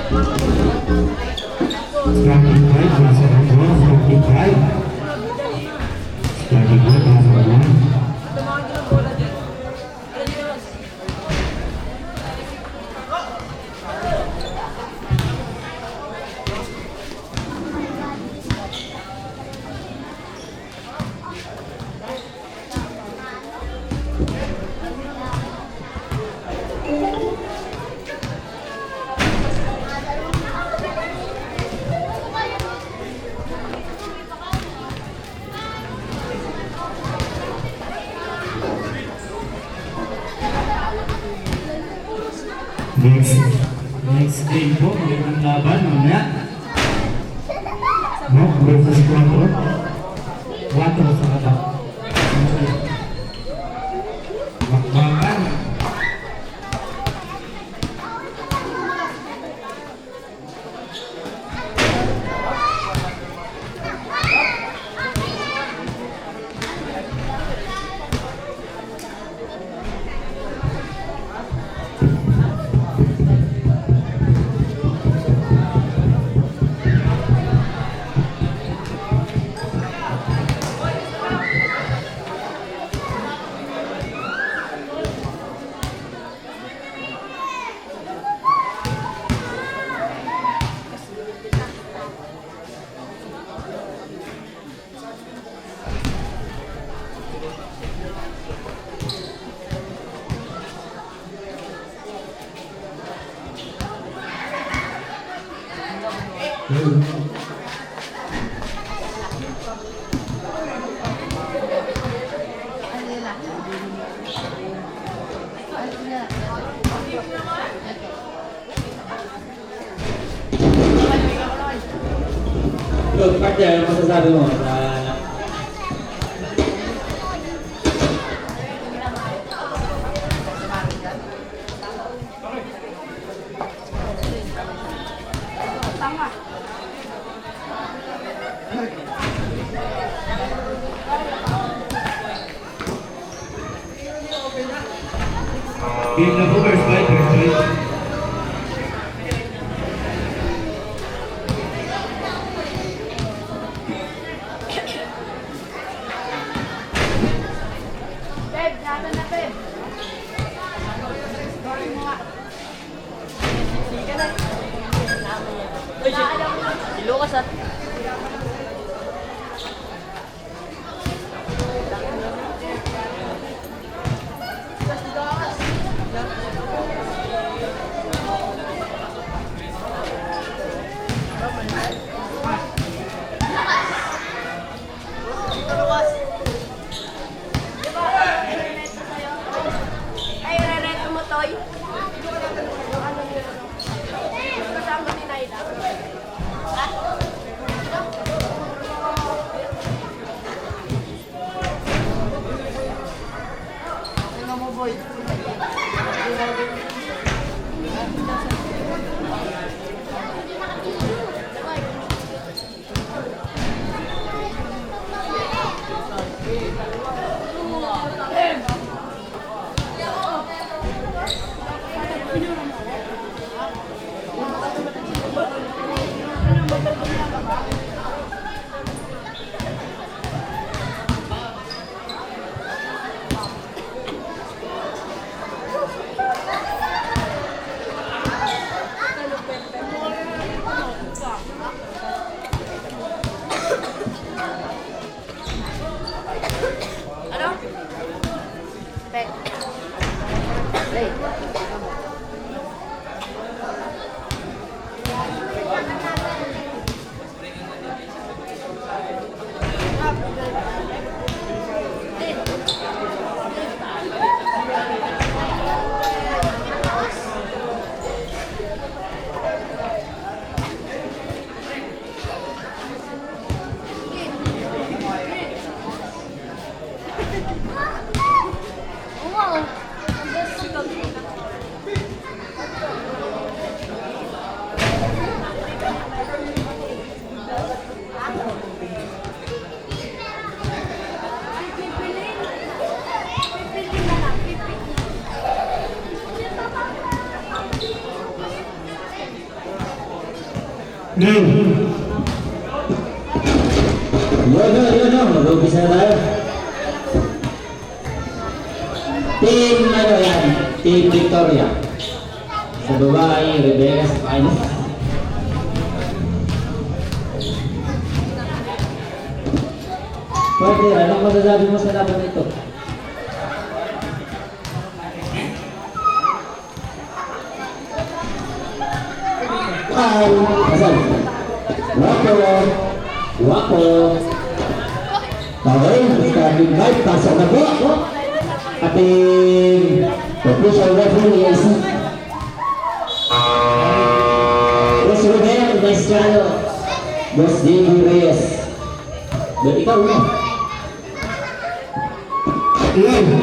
Starting five, nasa number 45. Starting five, nasa number. Next game po, yung laban mamaya. No, versus 4. 4 sa kata. Bakbakan. Good, partner, ano masasabi mo sa Game na po, first fight, first fight. Lukas at Game. Yun o. Mag-umpisa na tayo. Team ano yan? Team Victoria. Sa babae, Rebecca sa final. Partner, anong masasabi mo sa laban nito? Wow! Asan? Wako! Okay, starting fight, pasok na po. Ating official referee is Boss Rodel Maestrano, Boss Diego Reyes. Ba't ikaw na? Yung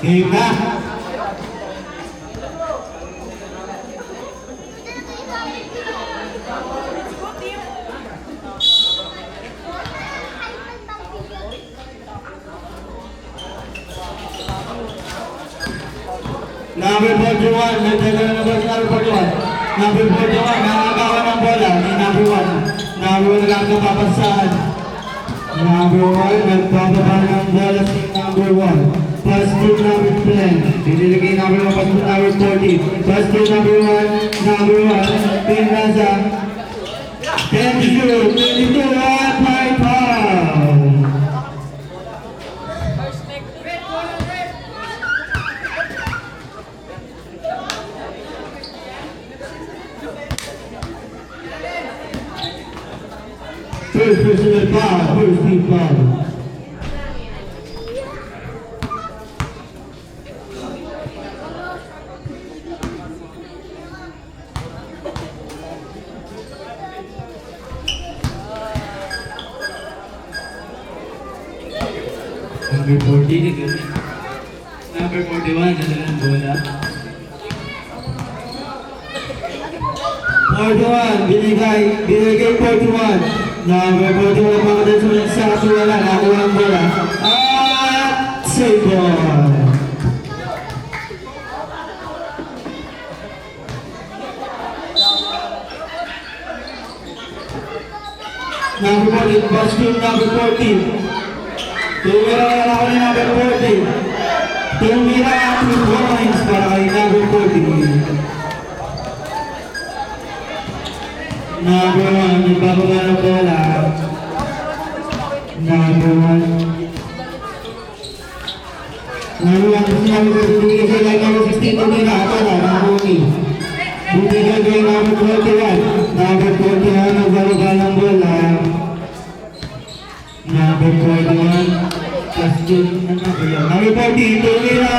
game na. Number 41, nagdala na ba si number 41? Number 41, nakagawa ng bola ni number 1. Number 1 lang napapansahan. Number 1, nagpapaba ng bola si number 1. Pass to number 10. Dinilagay number 1, pass to number 40. Pass to number 1, Pinraza. 10-0, 22 at my foul. First personal foul, first team foul. Number 40, nagano. Number 41, nadala ng bola. 41, binigay 41. Number 41, mga dito sa wala, nakuha ang bola. At save ball. Number 40, pass to number 40. Tumira na ako ni number 40. Tumira 2 points para kay number 40. Number 1, nagbababa ng bola. Number 1. Number 1, kasi number 40, bumigay sa line number 16, tumira ako na, number 1. Bumigay kay number 41. Number 41, nagbababa ng bola. Number 41. Number 40, tumira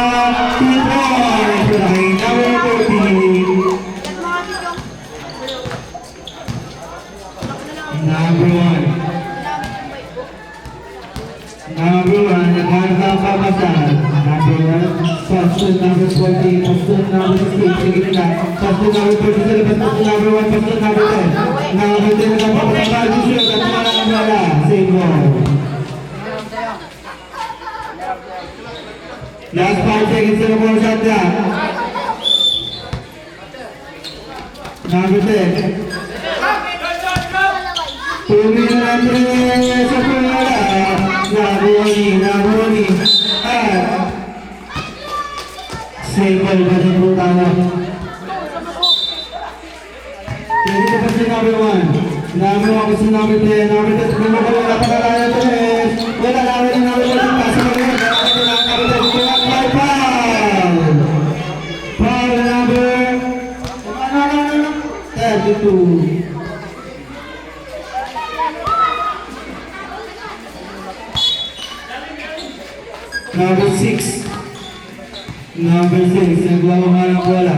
2 points para kay number 40. Number 1. Number 1, naghanap ang papasahan. Number 1, pass to number 40, pass to number 16, sige na. Pass to number 40 sa labas, pass to number 1, pass to number 10. Number 10 na papasahan, susunod at wala ang bola. Save ball. Last 5 seconds to the ball shot clock. Number 10. Tumira na 3 sa bola. Nabuni. Save ball pa din po tayo. Dito pa si number 1. Number 1 kasi number 10. Number 10. Number 1 napakalaya 3. Wala lang rin number 1. Kasi mag-iwan. Foul number 32. Number 6. Number 6. Naglawa nga ng bola.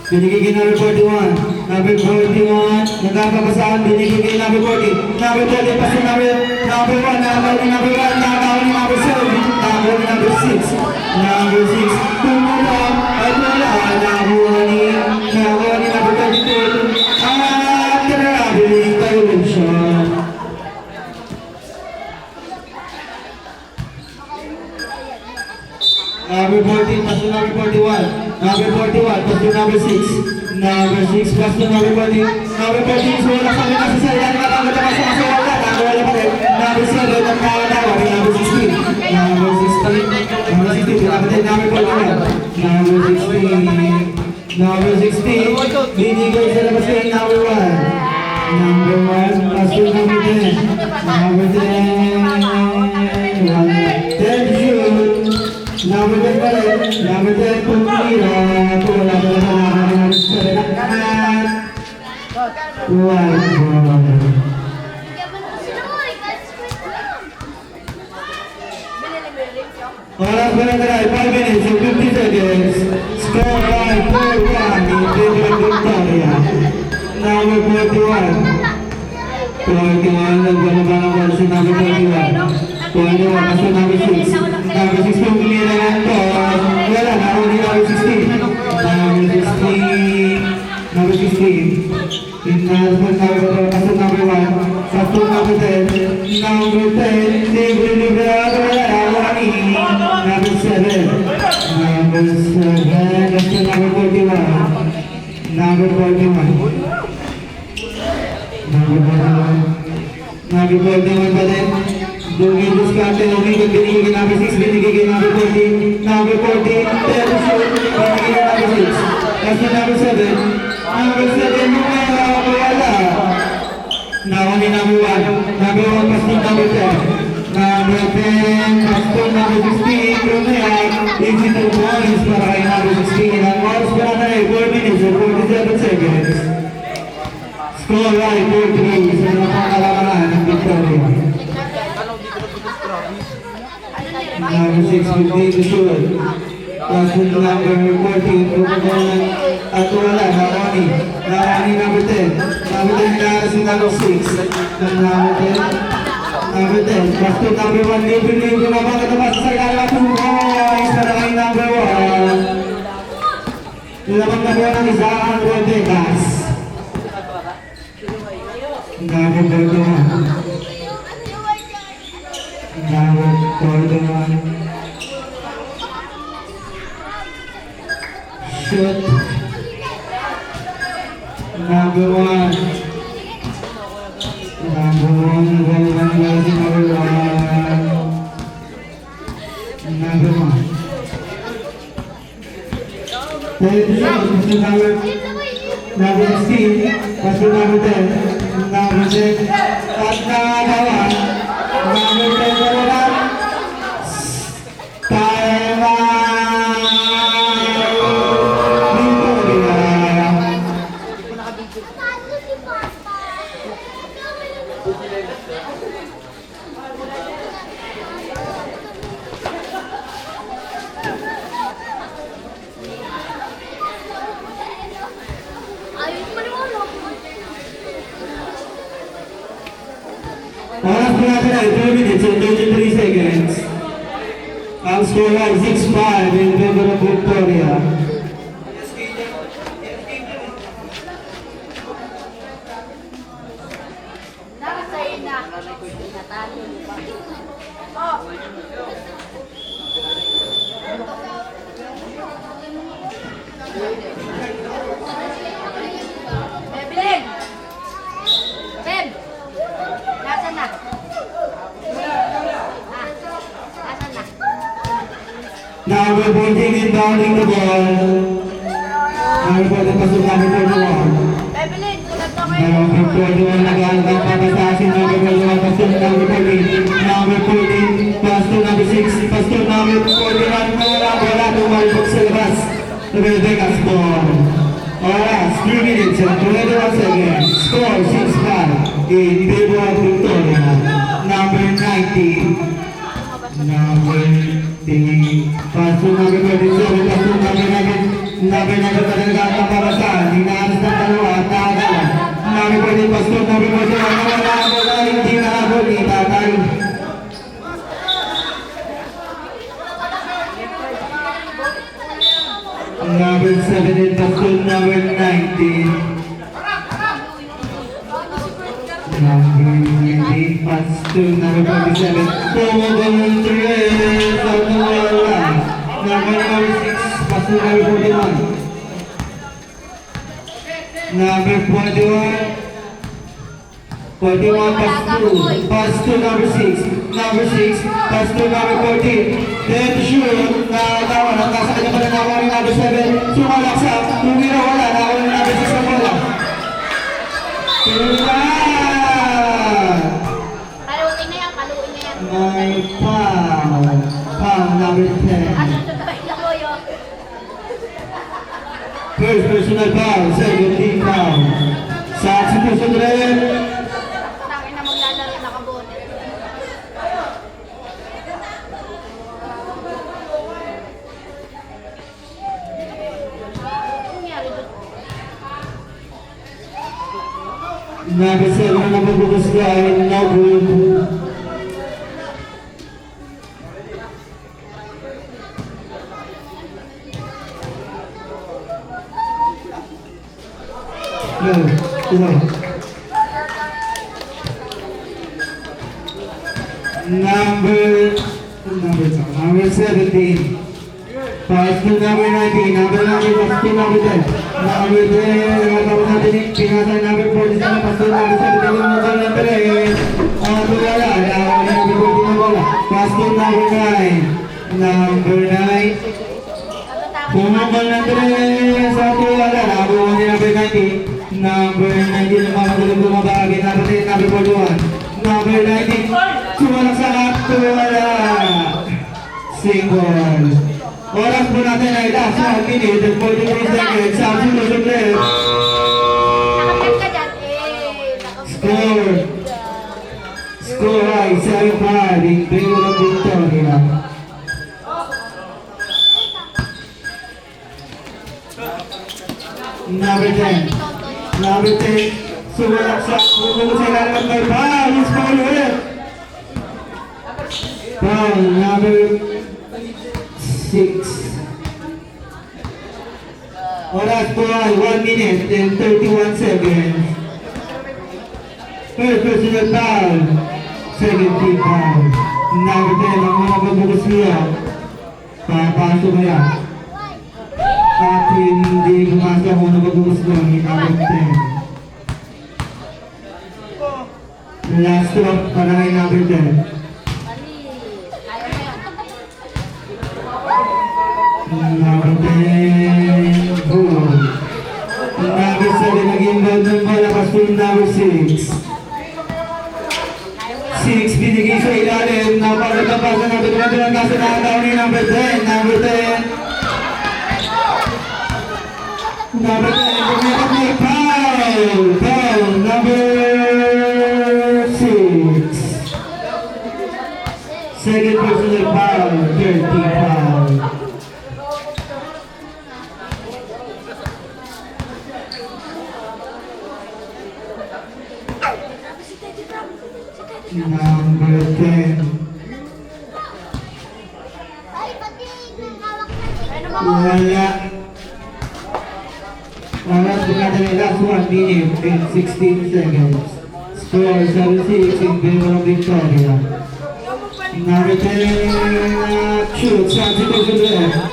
Binigay kay number 41. number 41, nagkakabasahan, binigay kay number 40, number 30, paso number 1, nakakawin number 1, nakakawin number 7, nakakawin number 6, number 6, tumula, at wala, nakakawin number 32, at karabing television. Number 14, pass to number 41. Number 41, pass to number 6. Number 6, pass to number 40. Number 14, so wala kami kasi sa ilan nakakita pa sa wala. Wala pa rin. Number 7, nakakatawa. Number 16. Number 16. Number 16, pinapatid number 41. Number 16. Number 16, binigay sa labas kay number 1. Number 1, pass to number 10. Number 10. 10 shoot. Number 10 pa rin. Number 10, pumira. Kung wala ka na nakakalimutan sa lahat. White ball. Oras pa na tayo, 5 minutes and 50 seconds. Score by 4-1 in favor of Victoria. Number 41. 41, nagbaba ng ball si number 41. 41, kasi number 6. Number 6 pong kumira ng toss. Wala na, only number 16. Number 16. Number 16. Kasi number 1. Kasi number 10. Number 10. Libre-libre ako wala. Number 7. Number 7. Kasi number 41. Number 41. Number 41. Number 41 pa din. Dugin diskarte, dugin binigay kay number 6, binigay kay number 40, number 40, 10 shoot, binigay kay number 6. Kasi number 7, number 7 numero, wala. Now only number 1, number 1 pass to number 10. Number 10, pass to number 16, Romeo, easy to points para kay number 16. Ang oras pa na tayo, 4 minutes and 47 seconds. Score right, 4-3, sa mga pangalaman ng Victoria. Number 6, 15 to shoot. Pass to number 14, Pupunan at wala, Naoni. Naoni number 10. Number 10, nilala si number 6. Number 10. Number 10, pass to number 1, libre-libre na pagkatabas sa kala 2 points para kay number 1. Nilabang na buwan ng isang Rodriguez. Number 41. Number 41. Shoot. Number 1. Number 1. Number 1. Number 1. Number 16. Pass to number 10. Number 10. At nakagawa. Number 10 na lang. Time out! Victoria! Ayos mo naman, no? Oras po natin ay 2 minutes and 33 seconds. Ang score ay 6-5 in favor of Victoria. Nakasa'yo na. Natalo. Bebling! Beb! Nasaan na? Nasaan na? Now we're pointing and bounding the ball. Now we're pwede pasok number 41. Bebling! Tulad na kayo. Now number 41 nag-aantang papasasin number 41 pasok number 14. Number 14 pass to number 6. Pass to number 41. Wala tumalipok sa labas. Rebecca's ball. Oras 3 minutes and 21 seconds. Score 6-5 in favor of Victoria. Number 90. Number 3. Pass to number 27. Pass to number 9. Number 9 pa talaga ang papabasahan. Hinaanas ng dalawa. Number 19, pass to number 47. Tumabang ng 3. Sa nawala. Number 6, pass to number 41. Number 41. 41 pass to number 6. Number 6, pass to number 14. Then shoot, nakatawan. Ang nasa kanya pala nakawa ni number 7. Sumalaksak, tumira wala. Nakawa ni number 6 ang bola. Tumira! Paluin na yan, paluin na yan. May foul. Foul number 10. Asan sa tabi na ko yun? First personal foul, second team foul. Substitution rin. Tangin na maglalaro nakabote. Anong nangyari doon? Number 7 na nabubukas ka ay Nobul. No. Number 17. Pass to number 19. Number 9 pass to number 10. Number 10. Natapos natin yung pinasa number 47. Pass to number 17. Number 3. Wala. Number 14 na bola. Pass to number 9. Number 9. Pumabal na 3. Sa wala. Nakabuha ni number 19. Number 19 na makatulog lumabagi. Number 10. Number 41. Number 19. Sumalak sa kapto. Wala. Single. Oras po natin ay last 1 minute and 43 seconds. Substitution left. Nakapit ka dyan, Score. Score ay 7-5 in favor of Victoria. Number 10. Number 10. Sumalak sa sa ilalim ng may foul. It's foul ulit. Foul number 6. Oras po ay 1 minute and 31 seconds. First personal foul. Second team foul. Number 10 ang mga pagbukas niya. Papasok kaya. At hindi gumasa kung ano pagbukas niya ni number 10. Last drop para kay number 10. Ayaw mo yan. Number 10, goal. Number 7, naging goal ng bola, pass to number 6. 6, binigay sa ilalim, napagkapasa na pinagdalang nasa nakataon ni number 10. Number 10. Number 10, pumikat may foul. Foul, number 6. Second personal foul, 30 foul. Number 10. Wala. Oras po natin ay last 1 minute and 16 seconds. Score 7-6 in favor of Victoria. Number 10, shoot, substitution left.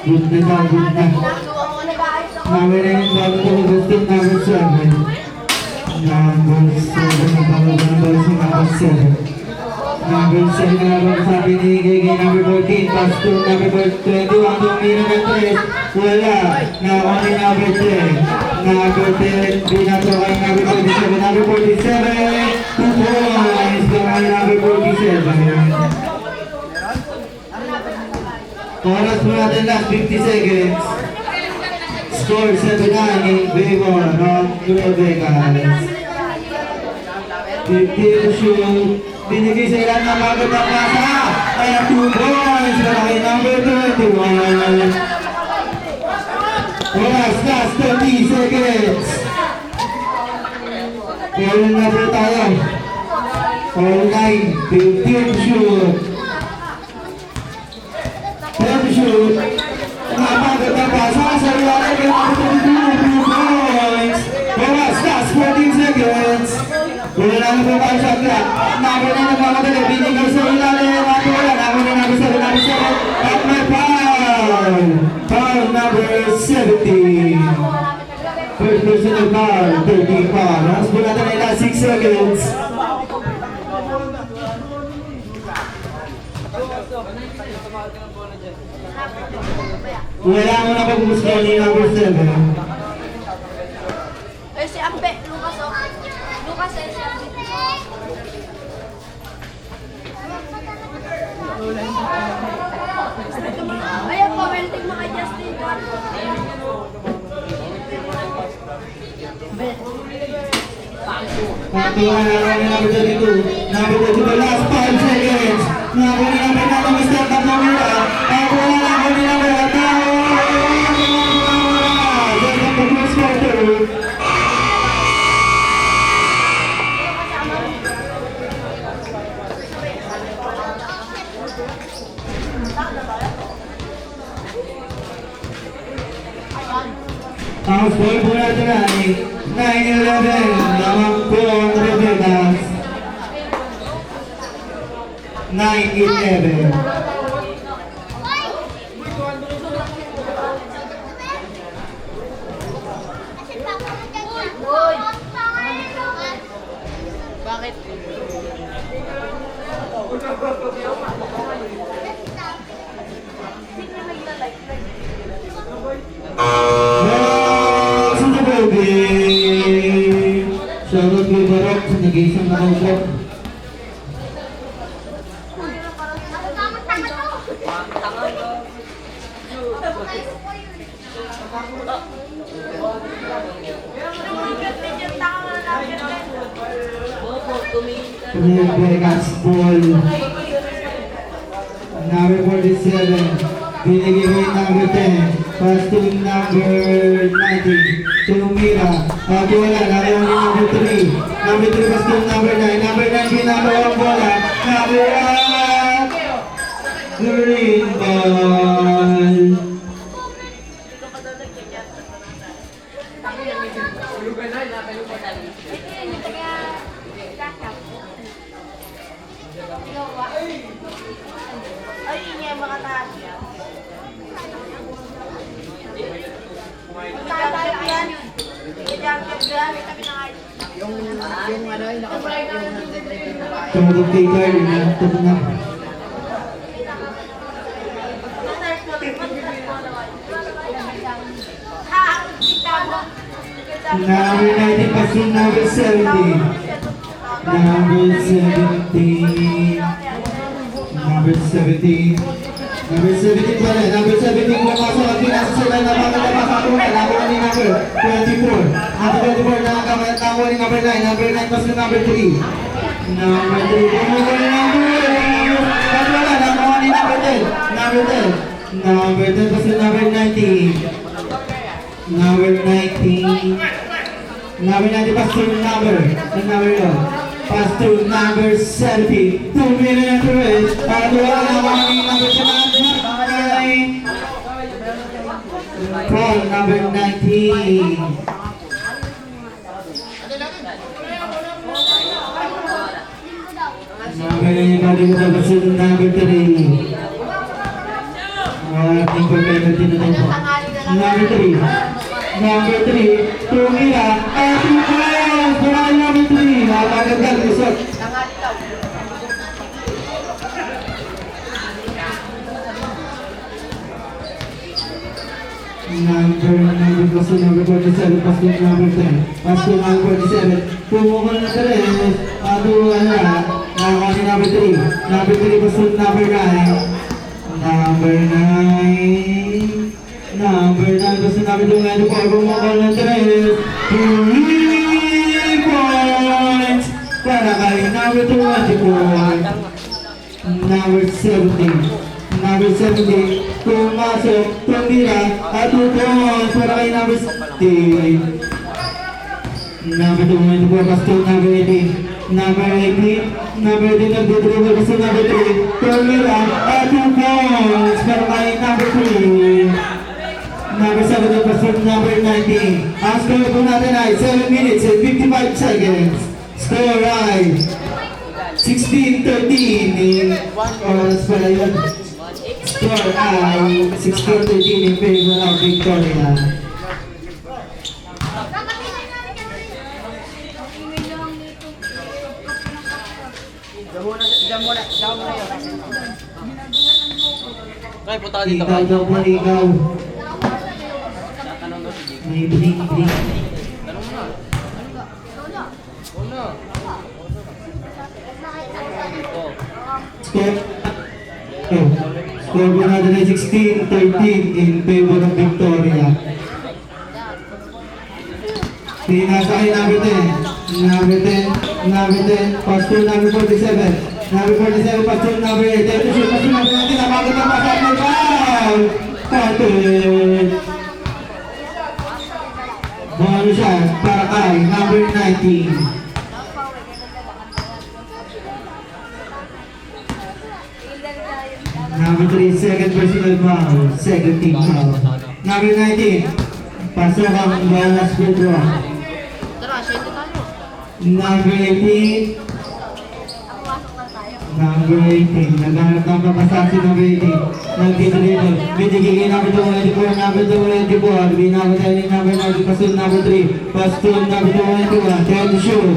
Good na daw, good na. Number 9, bago ito mag-step, number 7. Number 7, number 7. Number 7 na naman sabi ni Gigi, number 14, pass to number 21, tumira ng 3, wala. Nakuha ni number 10. Number 10, binato kay number 47, number 47, 2 points, kay number 47. Oras mo natin last 50 seconds. Score 7-9 in favor of Rebecca. 50 shoot. Binigay sa ilan ng magandang nasa. Kaya 2 points para kay number 21. Oras last 30 seconds. All na po tayo. All 9. 15 shoot. 10 shoot. Napagandang pasa sa na po tayo sa clock. Number 9 nagmamadali. Binigay sa ilalim. At wala. Number 7. At may foul. Foul number 70. First personal foul. 30 foul. Mas po natin ay last 6 seconds. Wala mo na pag-gusto ni number 7. Eh, si Ambe, Lucas, oh. Lucas, eh, si Ambe. Ayan po, welcome mga Justin. Patuhan na kami number 32. Number 32, last 5 seconds. Number 9 na Mr. Kapamura. Patuhan na kami number 32. Just at the first quarter. Ang score po natin ay 9-11. Lamang po ang Rebegas. 9-11. Bakit? Sino baby? Shoutout kay Barok sa nag-iisang nakaupo. Rebegas ball. Number 47. Binigay ko yung number 10. Pass to number 19. Tumira. Wala. Nakaya ni number 3. Number 3 pass to number 9. Number 9 ginagawa ang bola. Number 8. Green ball. Ay, hindi yan mga taas. Tayo yan. Yung ano, yung nakapag yung nagdadrive na bahay. Tumulog kay Carl. Tumulog na. Number 19 pass to number 17. Number 17. Number 17. Number 17 pa rin. Number 17 pumasok at pinasa sila na mga napakakuha. Nakuha ni number 24. Number 24 nakakuha ni number 9. Number 9 pass to number 3. Number 3. Pumasok ni number 8. At wala. Nakuha ni number 10. Number 10. Number 10 pass to number 19. Number 19. Number 90 pass to number. And number 1. Pass to number 70. 2 minutes to race. At wala naman ni number 9. Call number 19. Number 3. Ating pagkainagtin na ito. Number 3. Number 3. Tumira. At Lucas. Parang number 3. Nakagagag. Resort. Number 47, pass to number 10. Pass to number 47. Pumukol na ka rin. Paturuan na. Nakakuha ni number 3. Number 3, pass to number 9. Number 9. Number 9, pass to number 24. Pumukol na ka rin. 3 points. Para kay number 24. Number 17. Number 17, pumasok, tumira, at 2 points para kay number 16. Number 2, pass to number 18. Number 18, number 18, nagdodribble pass to number 3. Tumira, at 2 points para kay number 3. Number 17, pass to number 19. Ang score po natin ay 7 minutes and 55 seconds. Score ay 16-13 in oras pala yun. Score ay 16-13 in favor of Victoria. Kaya punta ka dito. Ikaw daw po, ikaw. May bling-bling. Tanong mo na. Una. Dito. Score. Oh. Score po natin ay 16-13 in favor of Victoria. Pinasa kay number 10. Number 10. Pastor number 47. Number 47, pastor number 8. Ito siya, pastor number 19. Nabagot ang pasok ng foul. Pastor. Bonus shot para kay number 19. Number 3, second personal foul. Second team foul. Number 19. Pasok ang balas Pedro. Number 18. Number 18. Naghanap ng papasasi number 18. Nagtitulito. Binigigay number 24. Number 24. Binabatayin ni number 90. Pastor number 3. Pastor number 21. Try to shoot.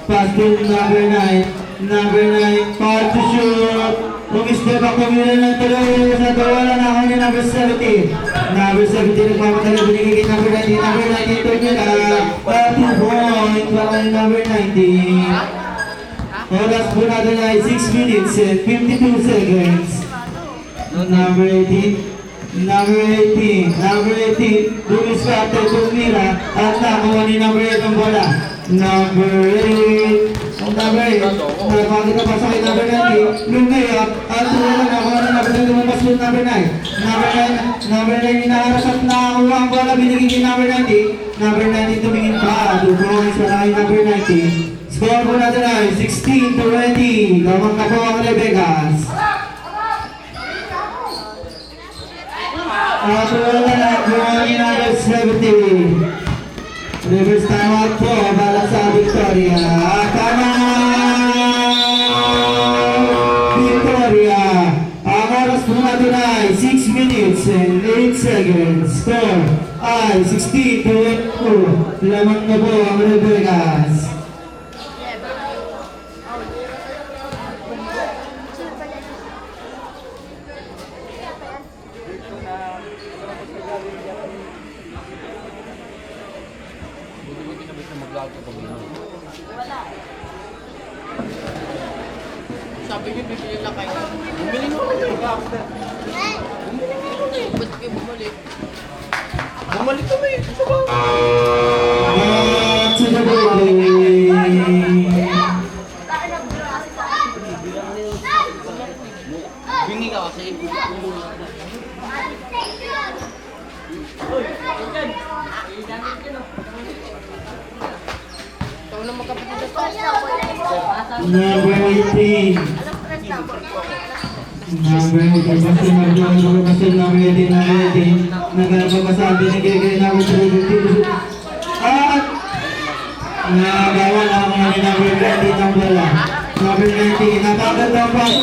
Pastor number 9. Number 9. Part to shoot. Umistep ang pamilya ng tuloy sa tawala na ako ni number 17. Number 17 nagmamatala. Binigigay number 19. Number 19 tumira. 2 points para kay number 19. Oras po natin ay 6 minutes and 52 seconds. Number 18. Number 18. Lumis ka at tumira at nakuha ni number 8 ang bola. Number 8. Nakakita ka pa sa kay number 90. Lumiyap at tumira nakuha ni number 9. Lumas po number 9. Number 9 inaharas at nakakuha ang bola. Binigay kay number 90. Number 90 tumingin pa. 2 points para kay number 90. Score po natin ay 16-20. Lamang na po ang Rebecas. At wala na po ang number 70. Reverse time out po para sa Victoria. Tama! Victoria. Ang oras po natin ay 6 minutes and 8 seconds. Score ay 16-22. Lamang na po ang Rebecas. Sabi niyo, bibili lang kayo. Bumili mo kayo. Ba't kayo bumalik? Bumalik kami. Gusto ba? To the building. Bingi ka kasi. Ikaw na magkapatid ako. Number 18. Number 18. Basta number 18. Nagpapasabi ni Keke number 3. At nagawa na ang mga number 20 ng bola. Number 19. Napagat ang pass.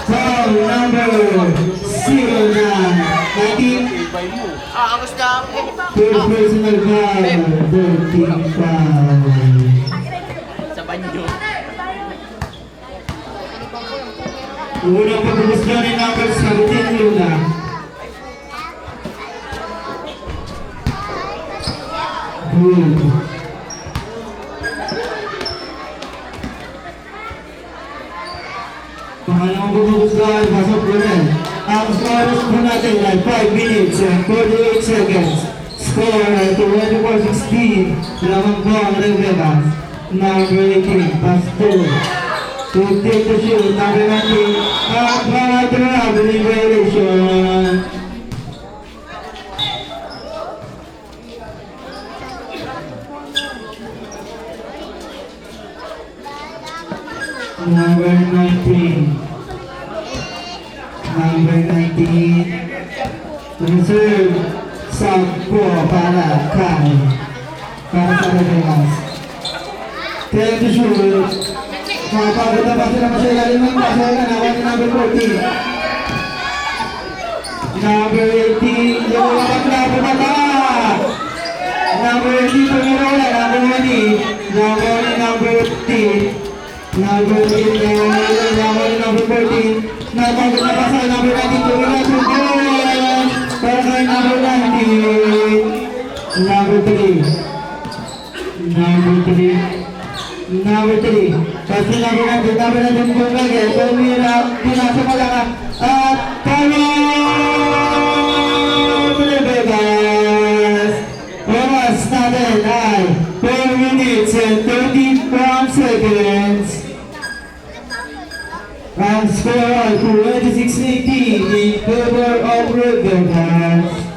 Foul number 09. 19. Angas na ako. First personal foul. 13 foul. Sa banyo. Unang pagpupusga ni number 17 Luna. Good. Pangalawang pagpupusga ay pasok po rin. Ang scores po natin ay 5 minutes and 48 seconds. Score ay 24-16. Lamang po ang Rebecas. Number 18, Pastor. 15 to shoot, number 19. At mga traveling violation. Number 19. Number 19. Reserve. Sampo para kay para sa Rebegas. 10 to shoot. Makapagod na pasa naman sa ilalim ng pasa na nawan ni number 14. Number 18, yung paglapo na ba? Number 18, tumira wala. Number 1, number 15. Number 8, number 14. Napagod na pasa, number 19, tumira to goal. Para kay number 19. Number 3. Number 3. Kasi number 19 kung lagi. Tumira, pinasa pa lang. At Rebegas! Oras natin ay 4 minutes and 31 seconds. Ang score ay 26-18 in favor of Rebegas.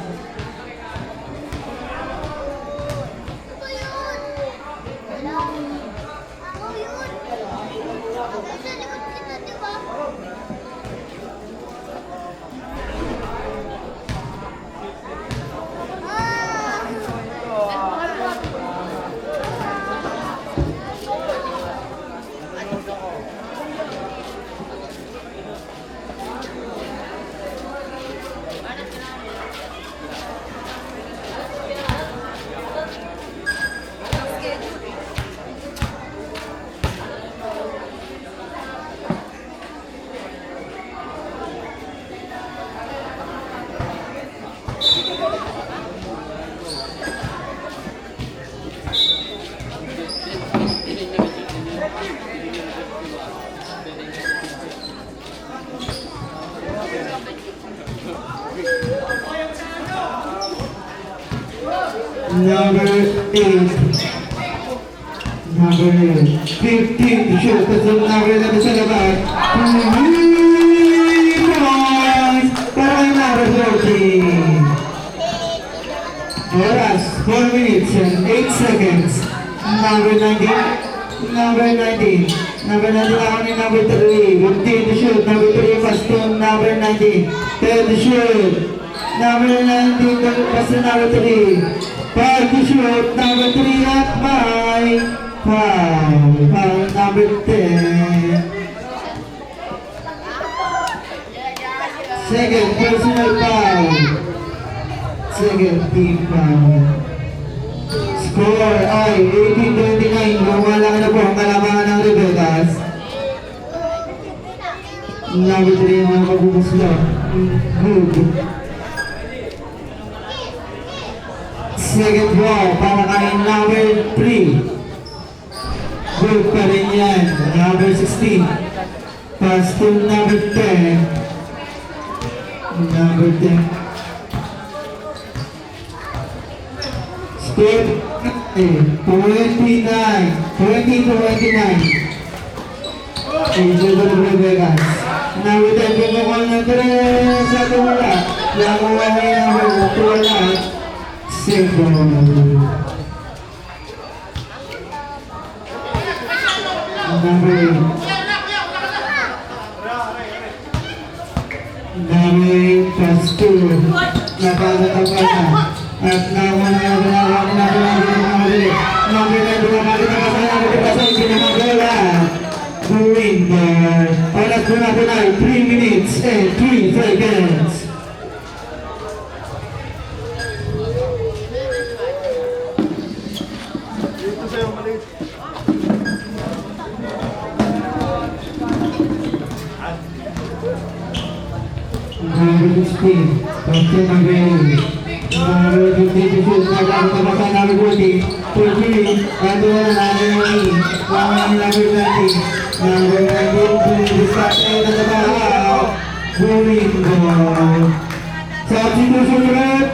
Number 8. Number 15 to shoot. That's the number 11 sa labas. 3 points para kay number 14. Oras, 4 minutes and 8 seconds. Number 19. Number 19 ako ni number 3. 15 to shoot. Number 3 pass to number 19. 10 to shoot. Number 19 pass to number 3. 5 to shoot, number 3 at by foul number 10. Second personal foul. Second team foul. Score ay 18-29. Lumala na po ang kalamangan ng Rebegas. Number 3 ang mga pagbumuslo. Good. Second ball para kay number 3. Good pa rin yan. Number 16. Pass to number 10. Number 10. Step 29. 20-29. Angel of Rebegas. Number 10 pumukol ng 3 sa tumula. Nakuha niya number 2 na. Single. Number 8 pass to napagatapan na at nakuha na number 9 lumapit na kasi pinakagola Buwinder. Oras po natin ay 3 minutes and 3 seconds. Number 16, Pastor Magdalene. Number 15 to shoot, nagkakabasa number 40, 43, at wala natin yung number 20. Number 19, to discuss na sa bahaw, Buwinder. Substitution ulit.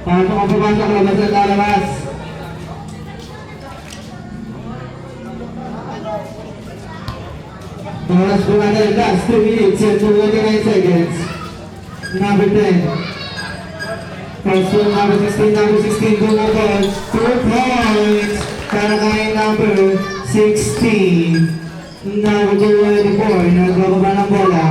Pasok ang pumasok, labas at lalabas. Oras po natin, last 2 minutes and 29 seconds. Number 10. First one, number 16, bumabol. 2 points para kay number 16. Number 24, nagbababa ng bola.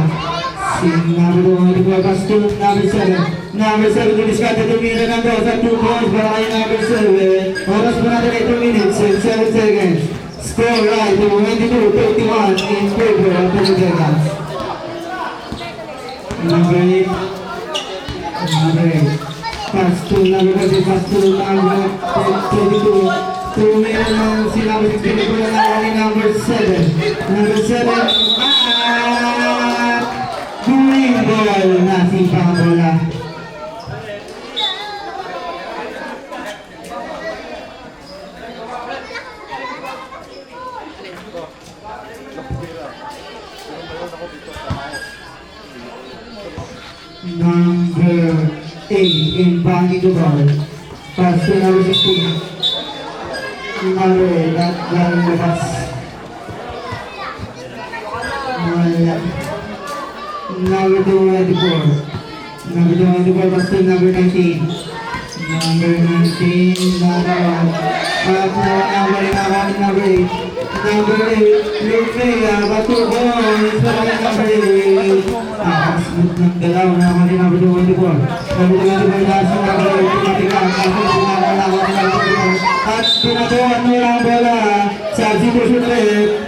Number 24, pass to number 7. Number 7 to discard the winner ng dos at 2 points para kay number 7. Oras po natin ay 2 minutes and 7 seconds. Score right, 22-31 in favor of the Vegas. Number 8. Pass to number 20, pass to number 22. 2 minutes ng si number 16 po na kay number 7. Number 7, green ball na si Pabola. Number 8 in banging the ball. Pass to number 16. Number 8, not going the pass. Wala. Number 24. Number 24, pass to number 19. Number 19, number 1. Number 8. Number 8, Lumea, but 2 points para kay number 8. Smooth ng dalaw na kami number 24. Number 24, last na number 8, tumatika. At pinatuan mo lang bola sa substitution rate.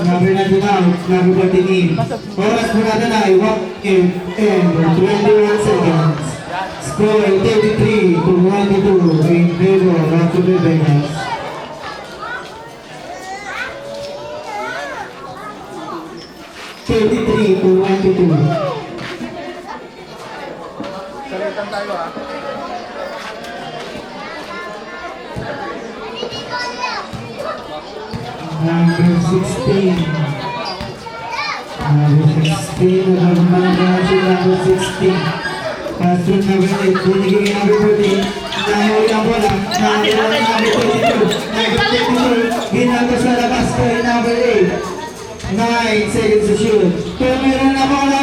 Number 19 out, number 14 in. Oras po natin ay 1 and 21 seconds. Score 33-22 in favor of the Vegas. 33-22. Salitan tayo ah. Number 16. Number 16. Number 16. Pass to number 8. Binigay kay number 14. Nahuli ang bola. Number 22. Number 22. Ginagawa sa labas ko ay number 8. 9 seconds to shoot. Tumira na bola.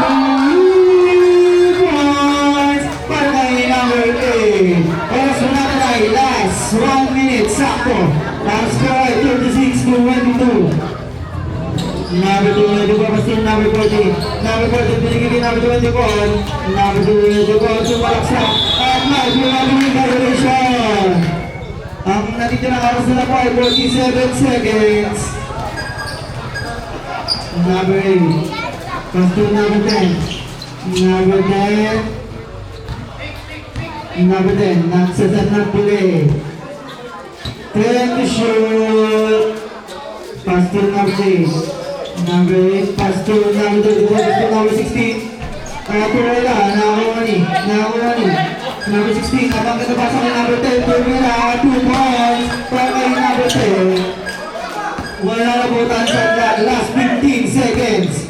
3 points para kay number 8. Oras mo natin ay last 1 minute. Sakto. Ang score ay 36-22. Number 2, pass to number 14. Number 14, binigay kay number 24. Number 24, sumalaksak. At mag-lumabing calculation. Ang natitirang oras na po ay 47 seconds. Number 8, pass to number 10. Number 10. Number 10, nagsasat ng puli. 10 to shoot. Pass to number 8. Number 8, pass to number 24, pass to number 16. Purela, nakakuha ni. Number 16, abang katapasa kay number 10. Purela, 2 points para kay number 10. Wala na po tansya at last 15 seconds.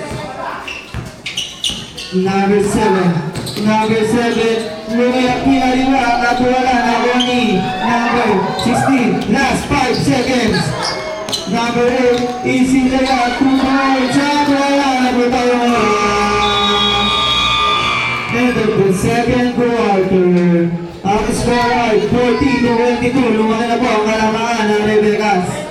Number 7. Number 7. Lumaya pinaliwa at wala na po ni number 16. Last 5 seconds. Number 8. Easy layup. 2 points. At wala na po tayo. End of the second quarter. Ang score ay 40-22. Lumaki na po ang kalamaan ng Rebecas.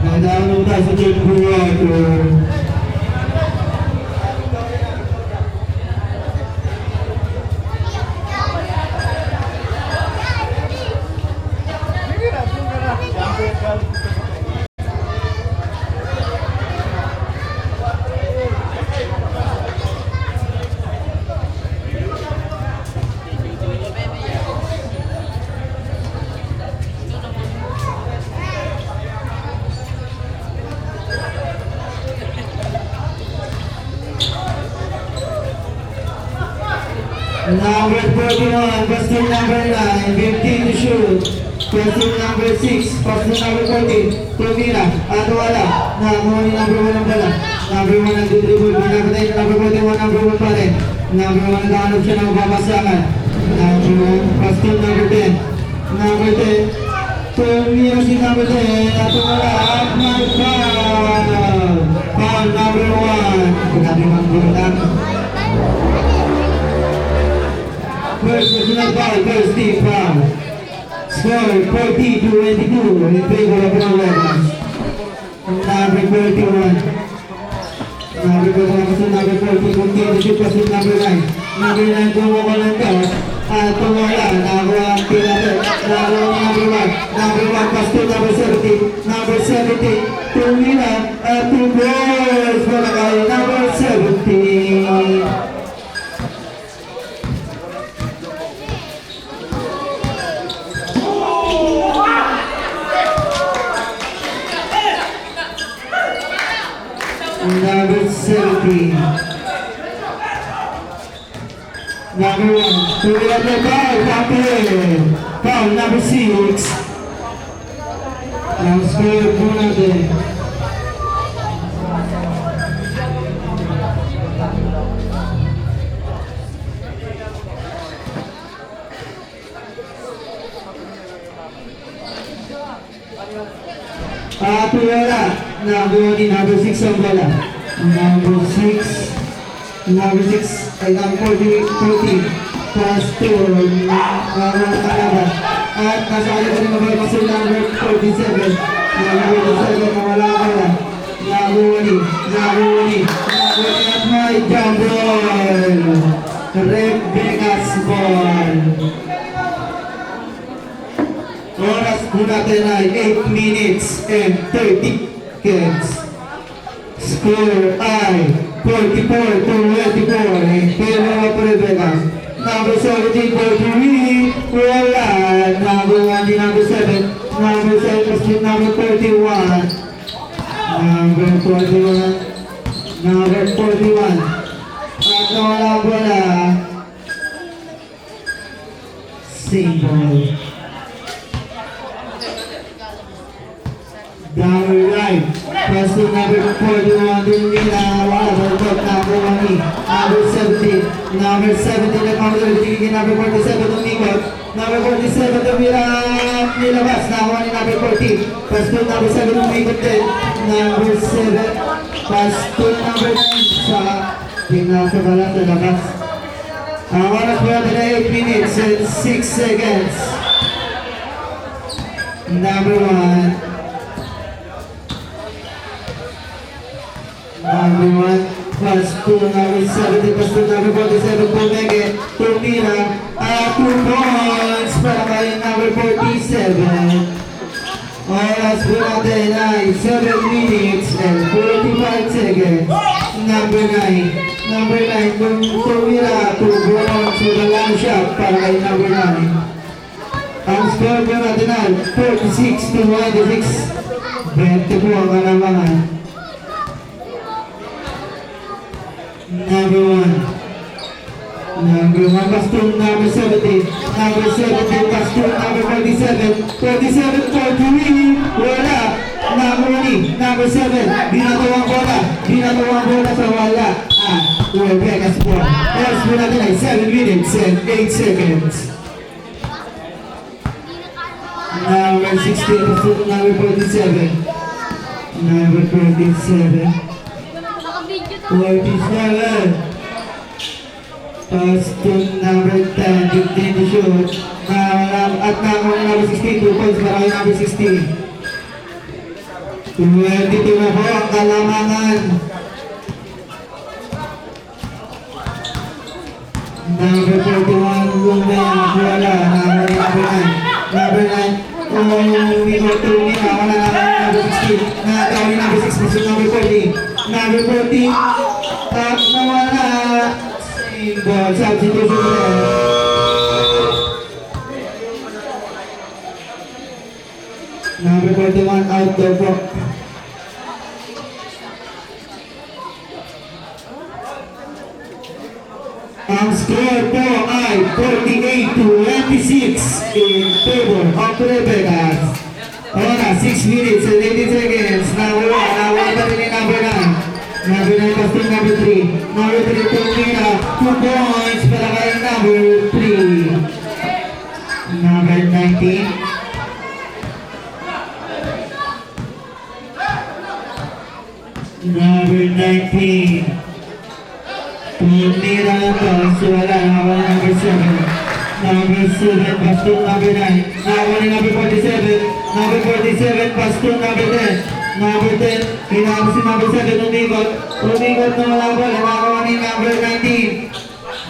Nadalo tayo sa third quarter. Number 41, Pastor number 9, 15 to shoot. Pastor number 6, Pastor number 14, tumira at wala. Nakuha ni number 1 ang bala. Number 1 ang dribble, pinapatay na number 41, number 1 pa rin. Number 1 nakahanap siya ng babasakan. Number 1, Pastor number 10. Number 10, tumira si number 10 at wala. At may foul. Foul number 1. Grabe mang gulang. First personal foul, first team foul. Score 40-22 in favor of the Rebels. Number 41. Number 41, number 40, continues to number 9. Number 9, kumuha ng toss. At tumula, nakuha ang pinatay. Nakuha ni number 1. Number 1, pass to number 17. Number 17, tumila at 2 balls para kay number 17. Number 17. Number 1. Tumila na foul. Foul number 6. Ang score po natin. Wala. Number 6 ang wala. Number 6 ay number 40. Pass to Kalaban. At nasa kaliban ng mabay pa si number 47. Number 47 na wala ang wala. Naguni. At may jump ball. Rebecca's ball. Oras po natin ay 8 minutes and 30 seconds. Score ay 44-24 in favor of Rebecca. Number 17 for 3. Wala. Number 1 di number 7. Number 7 was with number 41. Number 41. Number 41. At wala. Single. Number 9, pass to number 41, Dumila, wala, Balbot, number 1, number 17, number 17, na counter, binigyan number 47, Dumikot, number 47, Dumila, nilabas, nakuha ni number 40, pass to number 7, Dumikot din, number 7, pass to number 9, sa pinakabala sa labas. Ang oras po natin ay 8 minutes and 6 seconds. Number 1, number 1, pass to number 70, pass to number 47, Pumeke, tumira, at 2 points para kay number 47. Oras po natin ay 7 minutes and 45 seconds. Number 9, tumira, 2 points with a long shot para kay number 9. Ang score po natin ay 46-26. 20 po ang kalamangan. Number 1, pass to number 17. Number 17, pass to number 47. 47 for 3. Wala. Number 7. Binatawang bola sa wala. Rebecca's ball. Oras po natin ay 7 minutes and 8 seconds. Number 16, pass to number 47. Number 47. Naka-video to. 47. Pass to number 10, 15 to shoot. At number 16, 2 points para kay number 16. 22 na po ang kalamangan. Number 41, Lumea, wala. Number 9. Number 9, Tumira, wala na number 16. Nakakawin number 6, pass to number 40. Number 40, at nawala. Ball substitution ulit. Number 41 out the box. Ang score po ay 48-26 in favor of Rebecas. Oras, 6 minutes and 80 seconds. Nawala pa rin yung number 9. Number 9 pass to number 3. Number 3 to Mira. 2 points para kay number 3. Number 19. Number 19. Tumira na to. So wala. Nawala number 7. Number 7 pass to number 9. Nawala number 47. Number 47 pass to number 10. Number 10. Kinama si number 7. Umikot. Umikot na wala ba. Nakawa ni number 19.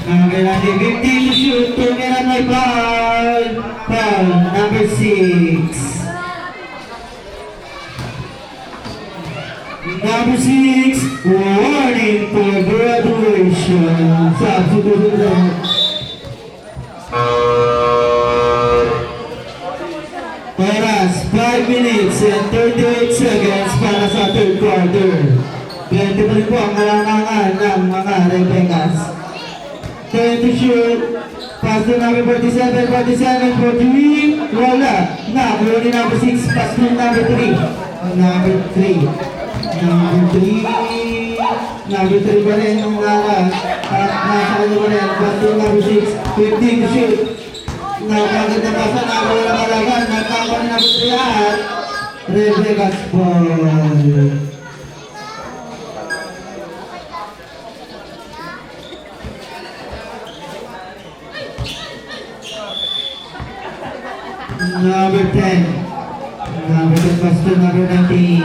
Number 19. 15 to shoot. Tumira na foul. Foul. Number 6. Number 6, warning for graduation. Substitution. Oras, 5 minutes and 38 seconds para sa third quarter. 20 pa rin po ang kalangangan ng mga Rebecas. 10 to shoot. Pass to number 47, 47 for 3. Wala. Nakuha ni number 6. Pass to number 3. Number 3. Number 3. Number 3 pa rin yung nasa kanya pa rin. Pass to number 6. 15 to shoot. Napagod na pasa. Nakuha na malagan. Nakakuha ni number 3 at Rebecas ball. Number 10. Number 10 pass to number 19.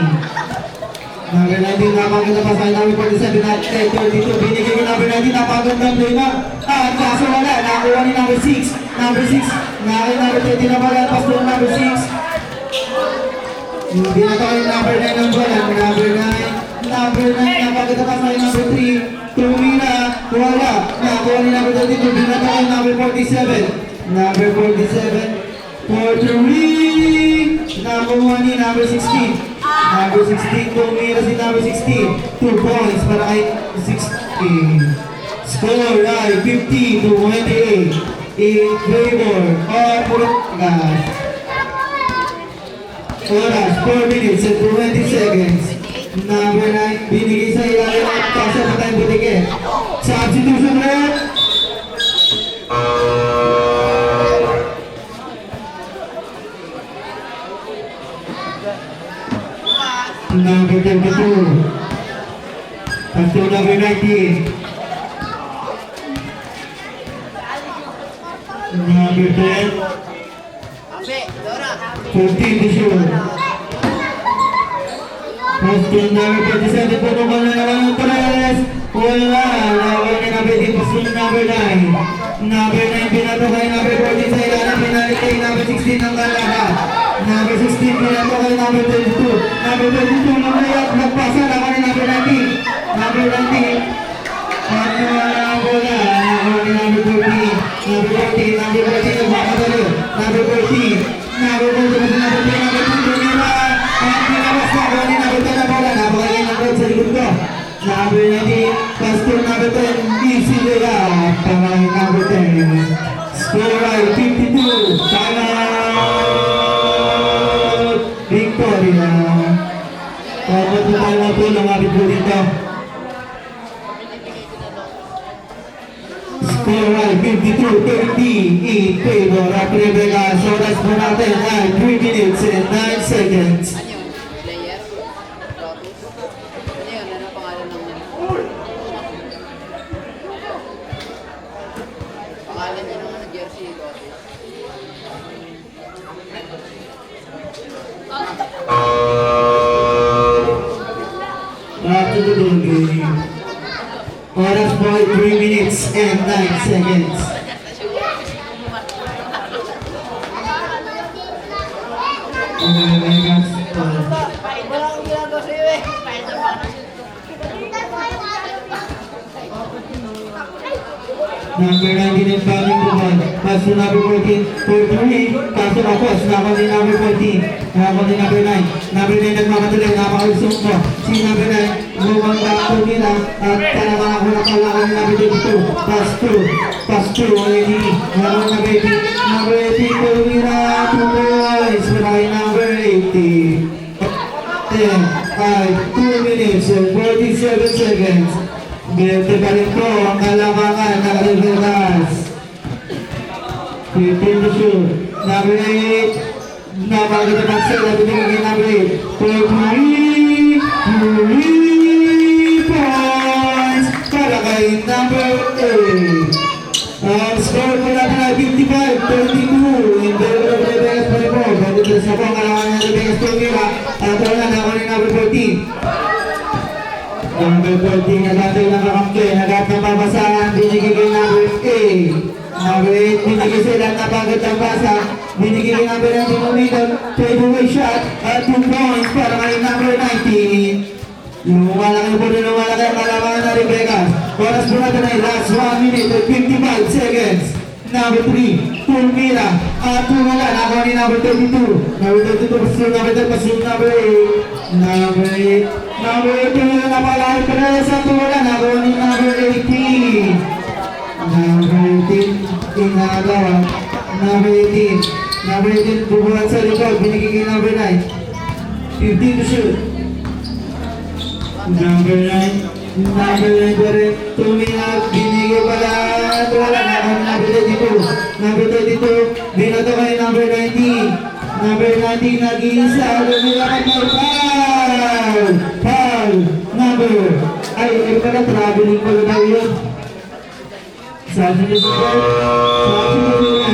Number 19 napaganda pa sa number 47 at 32. Binigay ko number 19. Napagandang play na. At kaso wala. Nakuha ni number 6. Number 6. Nakay number 30 na pala. Pass to number 6. Hindi na tayo number 9 ang bola. Number 9. Number 9. Napaganda pa sa number 3. Tumira. Wala. Nakuha ni number 32. Hindi na tayo number 47. Number 47. For 3. Nakuha ni number 16. Number 16, tumira si number 16. 2 points para kay 16. Score ay 50-28 in favor of Rebecas. Oras, 4 minutes and 20 seconds. Number 9, binigay sa ilalim at kasa pa tayong butike. Substitution rep. Number 32. Pass to number 19. Number 10. 14 to shoot. Pass to number 47. Putukan na naman ng Torres. Wala. Lawan ni number 8. Pass to number 9. Number 9 pinato kay number 14 sa ilalim. Pinalik kay number 16 ng kalahat. Number 16 pinato kay number 22. Number 22 namayat. Nagpasa naman ni number 19. Number 19. At wala ang bola. Nakuha ni number 14. Number 14. Number 14 nagmamadali. Number 14. Number 14. Number 10. Number 2. Tumira. At pinabas na. Nakuha ni number 10 na bola. Napakain ng red sa likod ko. Number 19. Pass to number 10. Easy layup. Pangay number 10. Score ay 52. Timeout. Victoria. Dapat na tayo na po lumapit po dito. Score ay 52-30 in favor of Rebecas. Oras po natin ay 3 minutes and 9 seconds. Player? Lotus? Ano yun? Ano ang pangalan ng pangalan niya ng jersey, Lotus? After the ball game. Oras po ay 3 minutes and 9 seconds. Rebecas. Wala akong ginagawa sa'yo eh. Number 19 and bounding the ball. Pass to number 14 for 3. Kaso na pass. Nakon ni number 14. Nakabot ni number 9. Number 9 nagmamatuloy, napakalusok mo. Si number 9, lumang bakto nila. At talagang ako nakalakan ni number 22. Pass 2, already. Nakabot na baby. Number 18, Tumira, 2 points. Maray number 18. 10, 5, 2 minutes and 47 seconds. Berte pa rin po ang kalamangan ng Riveras. 15 to shoot. Number 8. Napakita ng sila. Binigay number 8. For 3 points. Para kay number 8. Ang score po natin ay 55-32. In favor of Riveras pa rin po. 23 na po ang kalamangan ng Riveras Tumira. At wala na ako ni number 14. Number 14 na dati lang kakampi. Nagat na pabasahan. Binigay kay number 8. Number 8, binigay sila nabagat ang basa. Binigay kay number 19 umitan. Fadeaway shot at 2 points para kay number 19. Lumalaki po rin lumalaki ang kalamangan na Rebecca. Oras po natin ay last 1 minute and 55 seconds. Number 3, Tumira. At tumala na ako ni number 32. Number 32 pasun, number 10 pasun, number 8. Number 8. Number 8 tumala na pala. Pero sa tumala na ako ni number 18. Number 18, inagawa. Number 18. Number 18, bubuhat sa likod. Binigay kay number 9. 15 to shoot. Number 9. Number 9 pa rin. Tumingag. Binigay pala. Wala na ako number 32. Number 32. Binato kay number 19. Number 19, nag-iisa. Lumilakat na foul. Foul. Number. Ay, pala traveling pala daw yun. Sabi niyo po, sabi niyo po,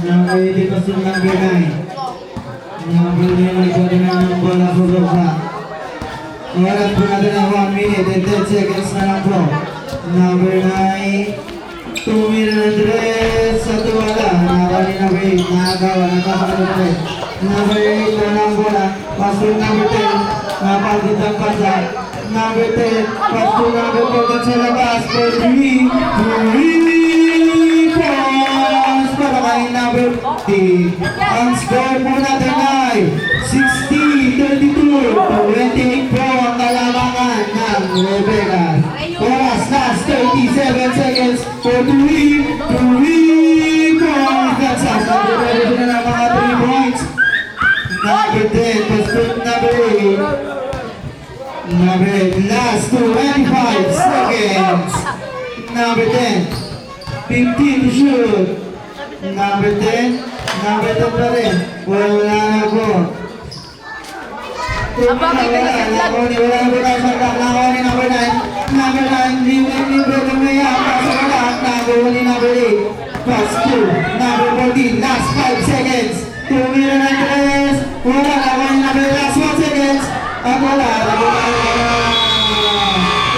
number 18 pa sa number 9. Number 9 po din ang bola sa baba. Oras po natin ang 1 minute and 10 seconds na lang po. Number 9. Tumira ng dress sa tuwala. Nakakali number 8. Nakagawa. Nakakali number 8 na lang bola. Pasok number 10. Napagit ang pasa. Number 10. Pasok number 14 sa labas. For 3 points para kay number 15. Ang score po natin ay 60-32. 28 po ang kalamangan ng Rebecca. Oras last 37 seconds for 3 points. That's us. Nag-ready na ng mga 3 points. Number 10, pasok number 8. Number 8, last 25 seconds. Number 10, 15 to shoot. Number 10 pa rin. Wala na po. Wala na po ni number 9. Number 9, libre tumaya. Pasok na lahat. Number 1 ni number 8. Pass 2. Number 14, last 5 seconds. Tumira ng 3. Wala na po ni number last 1 seconds. At wala na po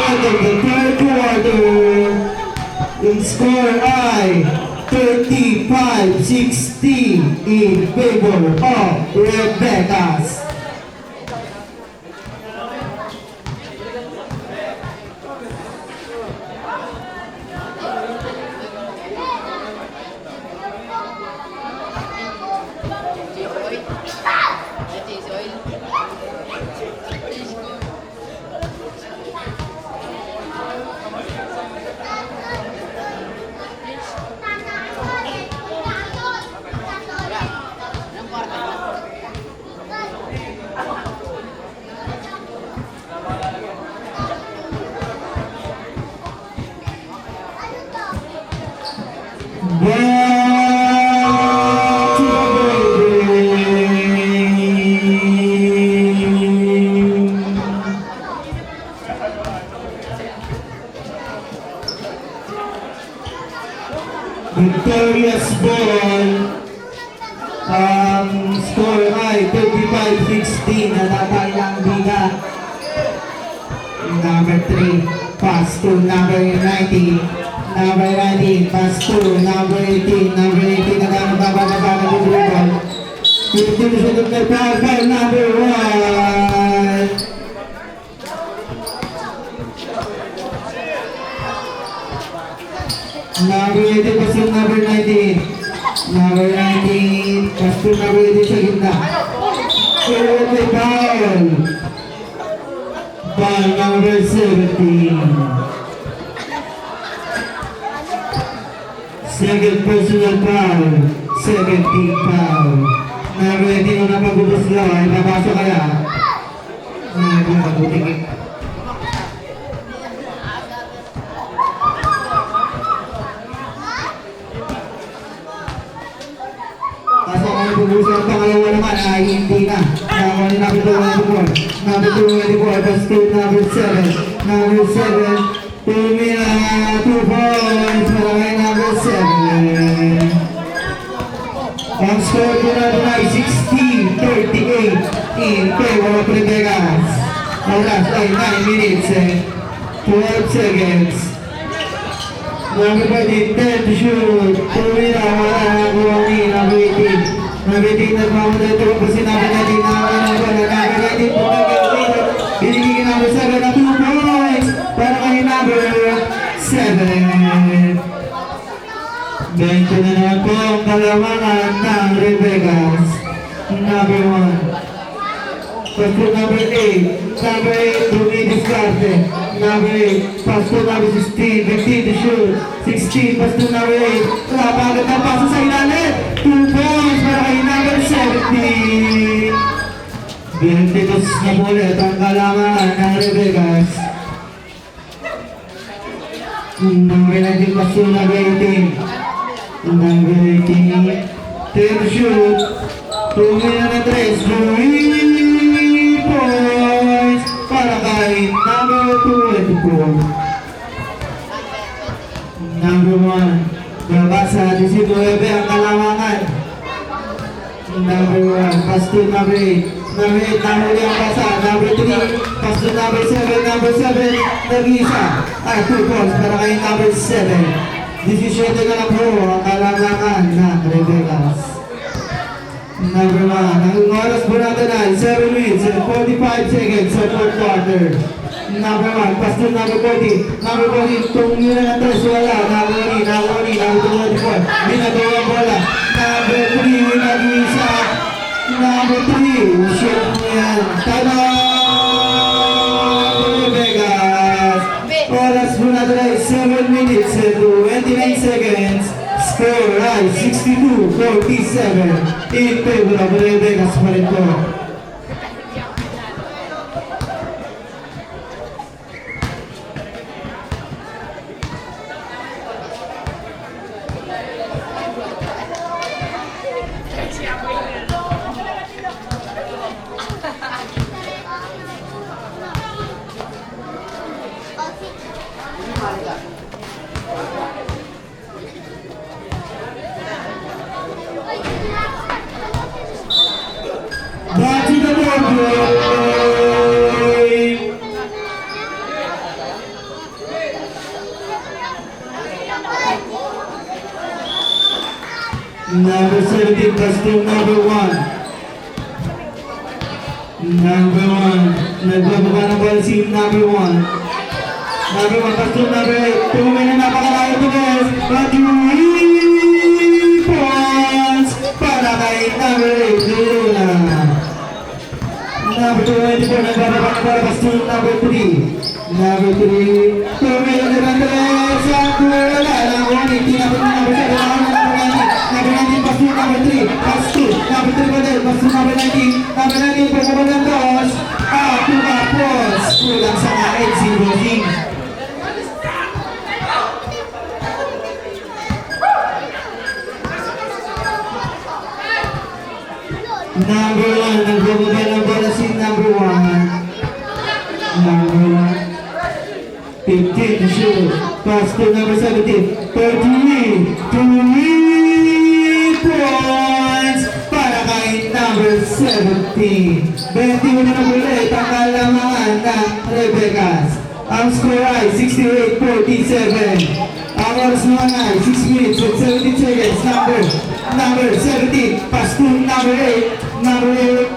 end of the third quarter. Yung score ay 35-60 in favor of Rebecca's. Victorious ball. Score ay 35-16. Natatay ang biga. Number 3, pass to number 19. Number 19, pass to number 18. Number 18, nagkakababa ng dribble. 15 to shoot of the foul by number 1. Number 18, pastor number 19. Number 19, pastor number 18 sa gitna. May foul. Foul number 17. Second personal foul. 17 foul. Number 18 kung napagubos lang ay papasok kaya. Mabuting. Kaso kung ipubuso ang pangalawa naman ay hindi na. Nakakuha ni number 24. Number 24, pastor number 7. Number 7, 2 points para kay number 7. Ang score ko na doon ay 16-38 in favor of the Vegas. Oras ay 9 minutes and 12 seconds. Number 10 to shoot. Tumira, wala na kuha ni number 18. Number 18 nagmamunay ito kung sinabi natin na number 19 pagkakagawin. Binigigin number 7 na 2 points para kay number 7. 20 na naman po ang kalamangan ng Revegas. Number 1. Pastor number 8. Number 8, Dumidiskarte. Number 8, pastor number 16. 15 to shoot. 16, pastor number 8. Napagod ang paso sa ilalim. 2 points para kay number 17. 22 na ulit ang kalamangan ng Revegas. Number 19, pastor number 18. Number 18, 10 to shoot. 2 na 3, 3 points para kay number 24. Number 1, Gabasa, 19 ang kalamangan. Number 1, pastor number 8. Number 8, nahuli ang basa. Number 3, pastor number 7. Number 7, nag-isa. 2 points para kay number 7. 17 na lang po ang kalamangan ng Revegas. Number 1, ang oras po natin ay 7 minutes and 45 seconds sa 4th quarter. Number 1, pastor number 40. Number 40, tumira ng 3, wala. Number 24. Binagawa ang bola. Number 3, nag-isa. Number 3, shoot mo yan. Tada! Revegas. Oras po natin ay 7 minutes and 29 seconds. Score ay 62-47 in favor of Revegas pa rin po. Back to the board game. Number 17, pastor number 1. Number 1, nagbababa ng bola si number 1. Number 1, pastor number 8. Tumay na napakalayo to guys. But 3 points para kay number 8, Luna. Number 24, nagbababa ng bola pastor number 3. Number 3, tumay na naman tres. Ang wala lang 1, tinapot ng number 7. Number 19, pastor number 3. Pastor number 3 pa din. Pastor number 19. Number 19, pagkabal ng dos. Tumapos. Kulang sa kain si Rosing. Number 1, nagbababa ng bola si number 1. Number 1. 15 to shoot. Pastor number 17. 33. 3 points para kay number 17. 21 na ulit ang kalamangan ng Revegas. Ang score ay 68-47. Ang oras naman ay 6 minutes and 17 seconds. Number 17. Pastor number 8. Number 8.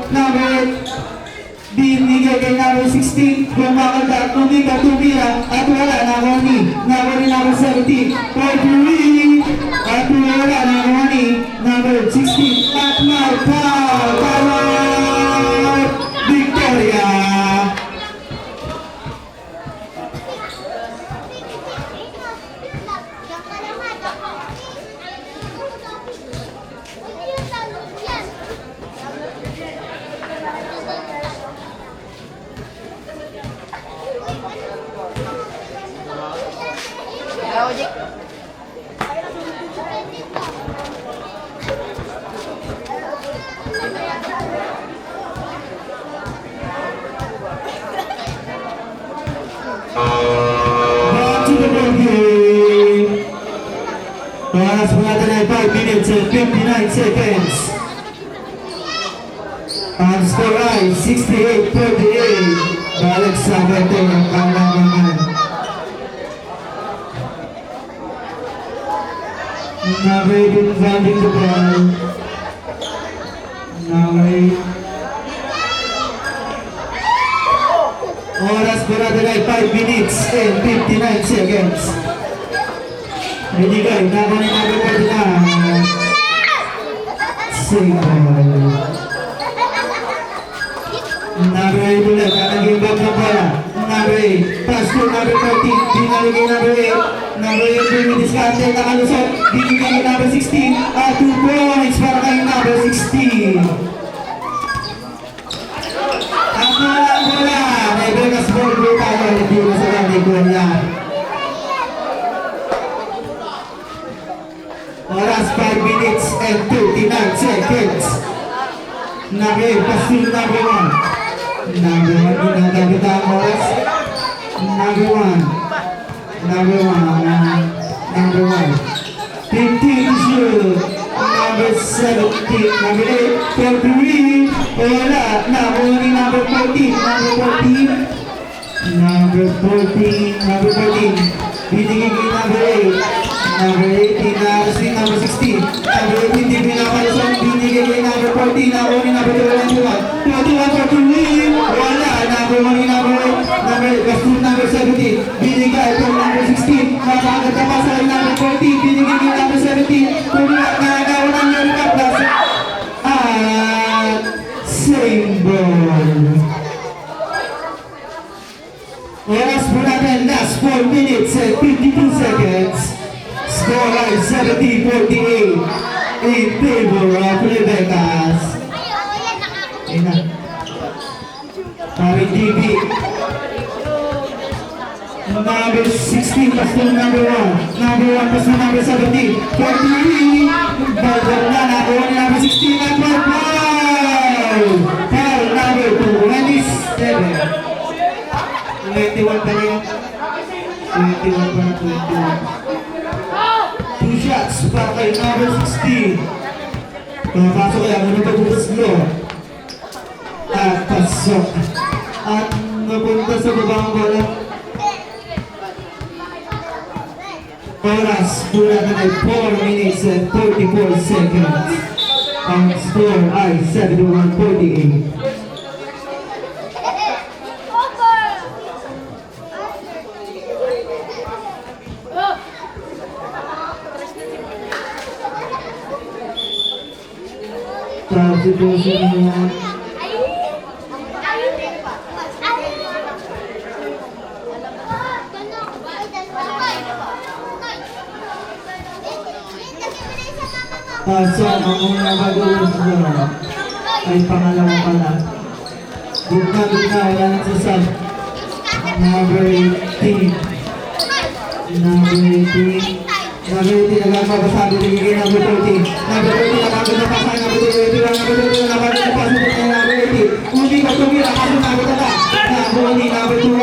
binigay kay number 16, kumakanta, tumira, at wala, nakoni number 17, for three, at wala, nakoni number 16, at may power, Victoria! Bravo, Jake. Back to the ball game. Oras po natin ay 5 minutes and 59 seconds. Ang score ay 68-48. Balik sa bete ang kalamangan. Nabay defending the ball. Nabay. Oras po natin ay 5 minutes and 59 seconds. Binigay, nakunin natin pa din ang single. Nabay ulit, naging back ng bola. Nabay, pass to number 14, binaligay number 8. Number 8, binidiskarte, nakalusot, binigay yung number 16. At 2 points para kay number 16. Ang bola, may Vegas ball po tayo, hindi mo sa kanya ko yan. Oras 5 minutes and 39 seconds. Nabay, pass to number 1. Number 1, ginagamit ang oras. Number 1. Number 1. 15 to shoot. Number 17. Number 8. 43. Wala. Nakuha number 14. Number 14. Binigay kay number 8. Number 18. Nakasing number 16. Number 18. Di pinakalusot. Binigay kay number 14. Nakuha number 21. 21. Wala. Number 1 number 8. Number 17. Binigay kay number 16. Nakakaganda pa sa number 14. Binigay kay number 17. Nakagawa ng yung kaplas. At same ball. Oras po natin, last 4 minutes and 52 seconds. Score ay 70-48 in favor of Rebecca's. Ayun na. Paring DB. Number 16 plus to number 1. Number 1 plus to number 17. 43. Ball na nakuha ni number 16 at 1 foul. Foul number 27. 21 pa rin. 21 pa rin. 2 shots para kay number 16. Pumapasok kaya ano pa dito sa floor. At pasok. At napunta sa babang bola. Oras pula na ay 4 minutes and 44 seconds. Ang score ay 71-48. Situasi naman. So, ang una bago ay pangalawa pala. Gitna, wala nang sasab. Number 18. Number 18. Number 18, nagpapasabi nagiging number 13. Number 13, nakapagpapasabi number 13. Number 13, nakapagpapasabi number 18. Hindi ka tumira, kasi number 13. Number 2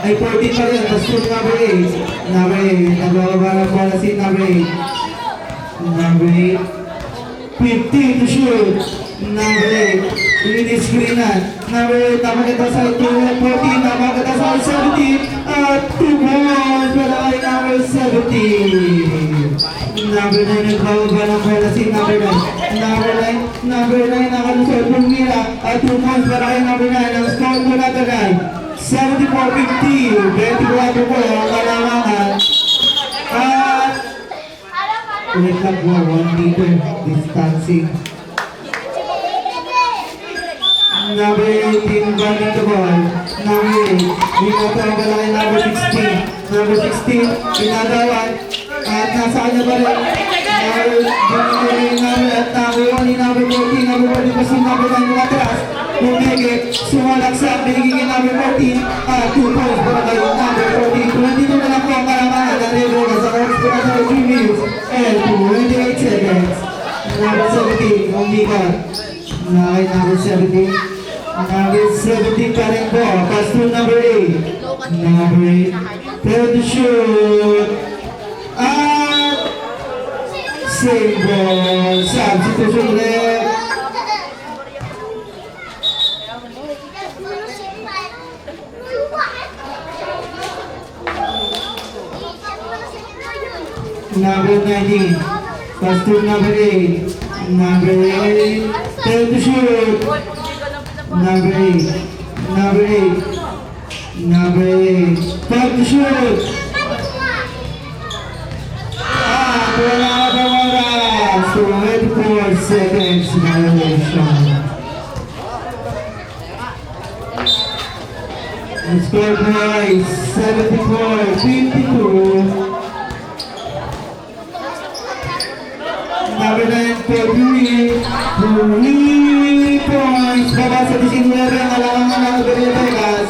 ay 14 pa rin. Tapos number 8. Number 8, nagbababa ng bola si number 8. Number 8. 15 to shoot. Number 8. Ini-screenan. Number 8, napakita sa 14. Napakita sa 17. At 2 points para kay number 17. Number 9, nagbababa ng bola si number 9. Number 9, nakalusot, tumira. At 2 points para kay number 9. Ang score po natin ay 74-50. 24 po ang kalamangan. At ulit lang po, 1 meter distancing. Number 18, running the ball. Number 8, winata ang bola kay number 16. Number 16, pinadawan. At nasa kanya pa rin. At number 1 ni number 14. Number 14 pa si number 9 yung atras. Bumigit, sumalaksak, binigigin number 14. At 2 points para kay number 14. 22 na lang po ang kalamangan na Rebecca sa oras po na 3 minutes and 28 seconds. Number 17, Omicron. Nakay number 17. Number 17 pa rin po. Pass to number 8. Number 8. Fair to shoot. At same ball. Substitution ulit. Number 19. Pass to number 8. Number 8. Fair to shoot. Number 8. Number 8. Number 8. Fair to shoot. Ah, wala pa oras. 24 seconds violation. The score by 74-52. Number 9 for 3 points. Baba sa 19 ang alangan ng Rebecas.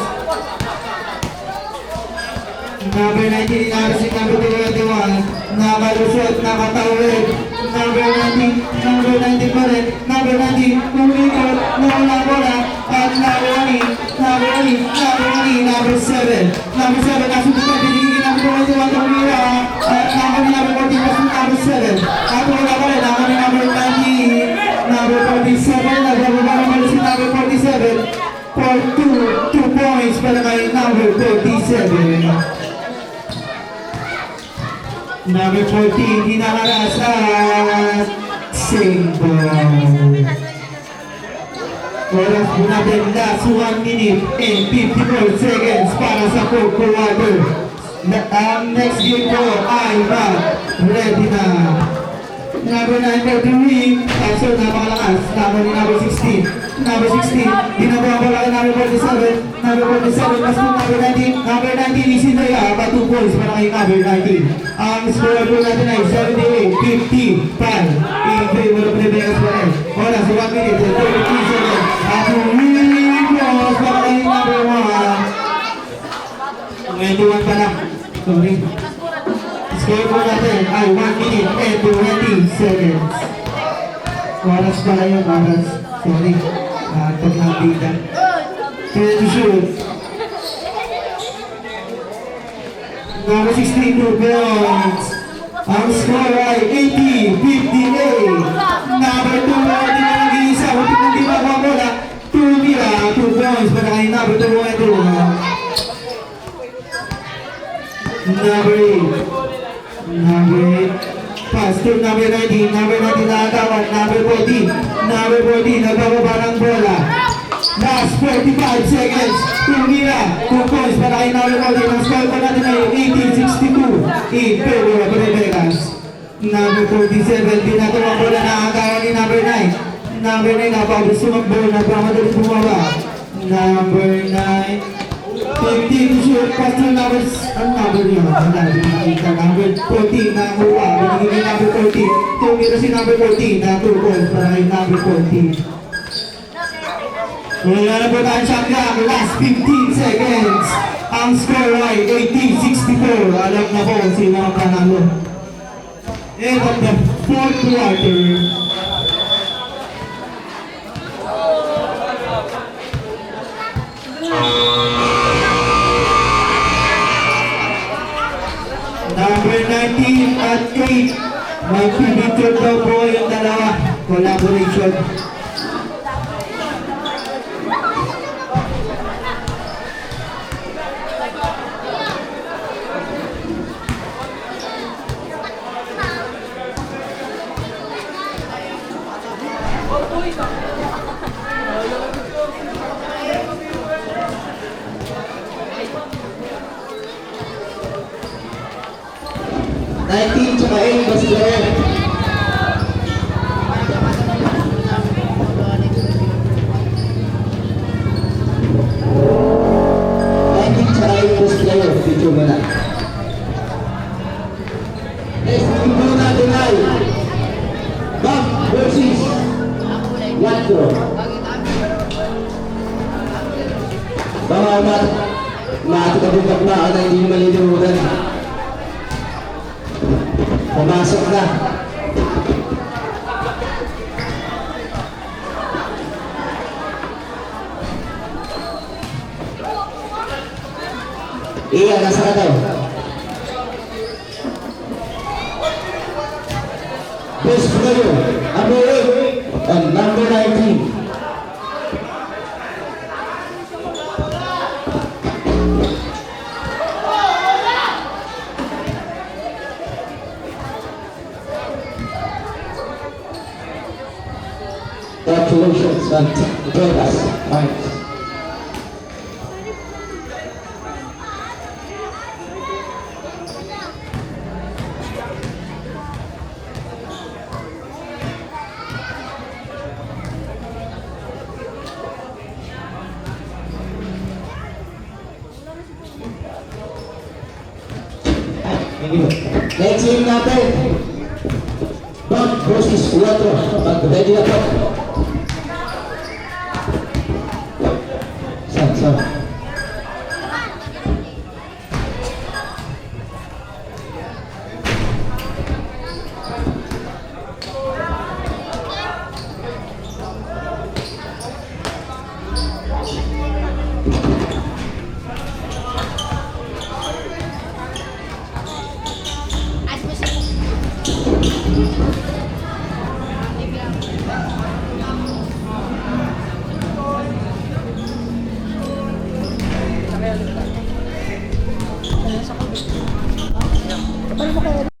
Number 19, inaarasing number 21. Nakalusot, nakatawid. Number 19 pa rin. Number 19, umikot, nawala bola. At number 7. Number 7, nasubukan, binigigin number 21, tumira. At number 14, number 7. At wala pa rin, number 19. Number 47, nagbababa naman si number 47. For 2 points para kay number 47. Number 14, hinakaras at same ball. Oras po natin, last 1 minute and 54 seconds para sa 4th quarter. Ang next game po ay ready na. Number 9 for 3, kaso napakalakas. Number 16. Number 16, ginagawa ko lang number 47. Number 47, mas po number 19. Number 19, Isinaya, pa 2 points para kay number 19. Ang score po natin ay 78-55. In favor of Rebecca's pa rin. Oras, 1 minute and 33 seconds. At winning cross para kay number 1. 21 pa lang. Sorry. Score po natin ay 1 minute and 20 seconds. Oras pala yun, oras. Sorry. Pag nabitan. Fair to shoot. Number 16, 2 points. Ang score ay 80-58. Number 2, hindi na nag-iisa. Hindi makabola. 2 mira, 2 points para kay number 2 and 2. Number 8. Number 8. Pass to number 19. Number 19 nakatawad. Number 14. Number 14 nagbababa ng bola. Last 45 seconds. Tumira. 2 points para kay number 14. Ang score pa natin ay 18-62. In favor of Rebecas. Number 47. Pinatawa ang bola na nakakawa ni number 9. Number 9 napabos sumagbo. Napamadali bumawa. Number 9. 15 to shoot, pass to number, ang number niya, number 14 na kuha, binigyan number 14, tumira si number 14 na 2 points para kay number 14. Wala na po tayong shot clock, last 15 seconds, ang score ay 18-64, alam na po sino ang panalo. End of the 4th quarter. Number 19 at 8. Mag-picture daw po yung dalawa. Collaboration. 19 tsaka 8 best player. 19 tsaka 8 best player. Picture mo na. Next, tingin mo na Dunay. Bob versus Watro. Baka matikabugak na ka na hindi malilimutan. Pumasok na. Iya, nasa ka daw. Best player, number 8 and number 19. Congratulations, Vegas. Thanks. Thank you. Next game natin. Bob versus Watro. Mag-ready na po. Saan? As mo siya.